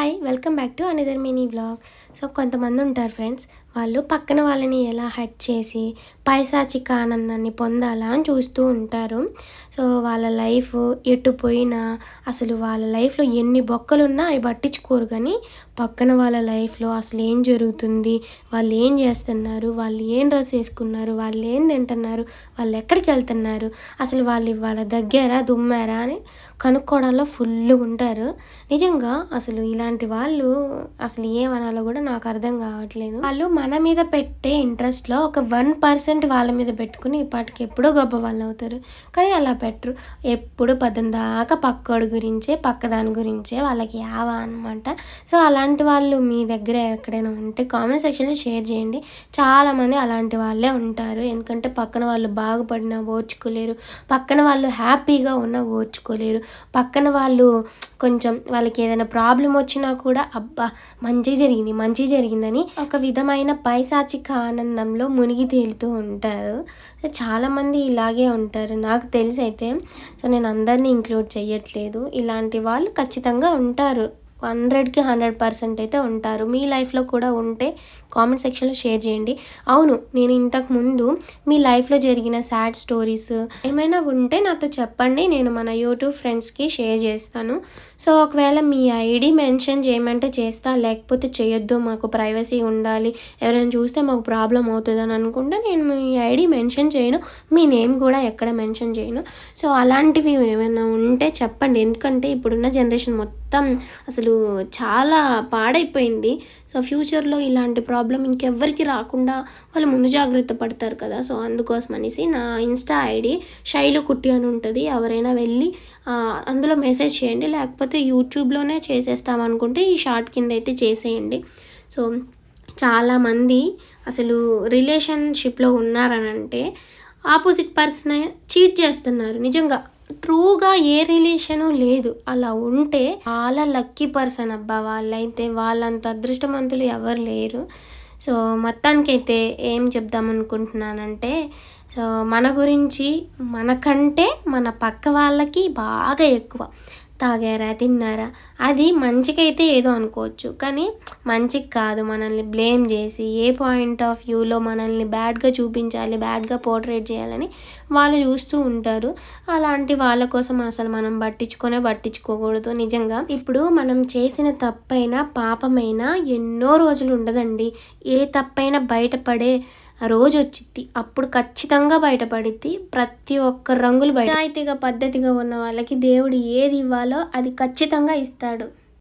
Hi welcome back to another mini vlog. So కొంతమంది ఉంటారు friends, వాళ్ళు పక్కన వాళ్ళని ఎలా హర్ట్ చేసి పైశాచిక ఆనందాన్ని పొందాలా అని చూస్తూ ఉంటారు. సో వాళ్ళ లైఫ్ ఎటు పోయినా అసలు వాళ్ళ లైఫ్లో ఎన్ని బొక్కలున్నా అవి పట్టించుకోరు, కానీ పక్కన వాళ్ళ లైఫ్లో అసలు ఏం జరుగుతుంది, వాళ్ళు ఏం చేస్తున్నారు, వాళ్ళు ఏం డ్రెస్ వేసుకున్నారు, వాళ్ళు ఏం తింటున్నారు, వాళ్ళు ఎక్కడికి వెళ్తున్నారు, అసలు వాళ్ళు వాళ్ళ దగ్గర దుమ్మారా అని కనుక్కోవడంలో ఫుల్గా ఉంటారు. నిజంగా అసలు ఇలాంటి వాళ్ళు అసలు ఏమనాలో కూడా నాకు అర్థం కావట్లేదు. వాళ్ళు మన మీద పెట్టే ఇంట్రెస్ట్లో ఒక 1% వాళ్ళ మీద పెట్టుకుని ఇప్పటికి ఎప్పుడో గొప్ప వాళ్ళు అవుతారు, కానీ అలా పెట్టరు. ఎప్పుడు పద్దం దాకా పక్కోడి గురించే పక్కదాని గురించే వాళ్ళకి యావా అనమాట. సో అలాంటి వాళ్ళు మీ దగ్గర ఎక్కడైనా ఉంటే కామెంట్ సెక్షన్లో షేర్ చేయండి. చాలామంది అలాంటి వాళ్ళే ఉంటారు, ఎందుకంటే పక్కన వాళ్ళు బాగుపడినా ఓర్చుకోలేరు, పక్కన వాళ్ళు హ్యాపీగా ఉన్నా ఓర్చుకోలేరు, పక్కన వాళ్ళు కొంచెం వాళ్ళకి ఏదైనా ప్రాబ్లం వచ్చినా కూడా అబ్బా మంచి జరిగిందని ఒక విధమైన పైశాచిక ఆనందంలో మునిగి తేలుతూ ఉంటారు. చాలామంది ఇలాగే ఉంటారు నాకు తెలిసి అయితే. సో నేను అందరినీ ఇంక్లూడ్ చేయట్లేదు, ఇలాంటి వాళ్ళు ఖచ్చితంగా ఉంటారు, 100కి 100% అయితే ఉంటారు. మీ లైఫ్లో కూడా ఉంటే కామెంట్ సెక్షన్లో షేర్ చేయండి. అవును, నేను ఇంతకుముందు మీ లైఫ్లో జరిగిన సాడ్ స్టోరీస్ ఏమైనా ఉంటే నాతో చెప్పండి, నేను మన యూట్యూబ్ ఫ్రెండ్స్కి షేర్ చేస్తాను. సో ఒకవేళ మీ ఐడి మెన్షన్ చేయమంటే చేస్తా, లేకపోతే చేయొద్దు, మాకు ప్రైవసీ ఉండాలి, ఎవరైనా చూస్తే మాకు ప్రాబ్లం అవుతుందని అనుకుంటే నేను మీ ఐడి మెన్షన్ చేయను, మీ నేమ్ కూడా ఎక్కడ మెన్షన్ చేయను. సో అలాంటివి ఏమైనా ఉంటే చెప్పండి, ఎందుకంటే ఇప్పుడున్న జనరేషన్ మొత్తం అసలు చాలా పాడైపోయింది. సో ఫ్యూచర్లో ఇలాంటి ప్రాబ్లం ఇంకెవ్వరికి రాకుండా వాళ్ళు ముందు జాగ్రత్త పడతారు కదా. సో అందుకోసం అనేసి నా ఇన్స్టా ఐడి శైలు కుట్టి అని ఉంటుంది, ఎవరైనా వెళ్ళి అందులో మెసేజ్ చేయండి, లేకపోతే యూట్యూబ్లోనే చేసేస్తామనుకుంటే ఈ షార్ట్ కింద అయితే చేసేయండి. సో చాలామంది అసలు రిలేషన్షిప్లో ఉన్నారనంటే ఆపోజిట్ పర్సన్ చీట్ చేస్తున్నారు. నిజంగా ట్రూగా ఏ రిలేషను లేదు, అలా ఉంటే చాలా లక్కీ పర్సన్ అబ్బా వాళ్ళైతే, వాళ్ళంత అదృష్టవంతులు ఎవరు లేరు. సో మొత్తానికైతే ఏం చెప్దామనుకుంటున్నానంటే, సో మన గురించి మనకంటే మన పక్క వాళ్ళకి బాగా ఎక్కువ తాగారా తిన్నారా అది మంచికైతే ఏదో అనుకోవచ్చు, కానీ మంచికి కాదు, మనల్ని బ్లేమ్ చేసి ఏ పాయింట్ ఆఫ్ వ్యూలో మనల్ని బ్యాడ్గా చూపించాలి, బ్యాడ్గా పోర్ట్రేట్ చేయాలని వాళ్ళు చూస్తూ ఉంటారు. అలాంటి వాళ్ళ కోసం అసలు మనం పట్టించుకోకూడదు. నిజంగా ఇప్పుడు మనం చేసిన తప్పైనా పాపమైనా ఎన్నో రోజులు ఉండదండి, ఏ తప్పైనా బయటపడే రోజు వచ్చిద్ది, అప్పుడు ఖచ్చితంగా బయటపడిద్ది. ప్రతి ఒక్క రంగులు బయట నిజాయితీగా పద్ధతిగా ఉన్న వాళ్ళకి దేవుడు ఏది ఇవ్వాలో అది ఖచ్చితంగా ఇస్తాడు.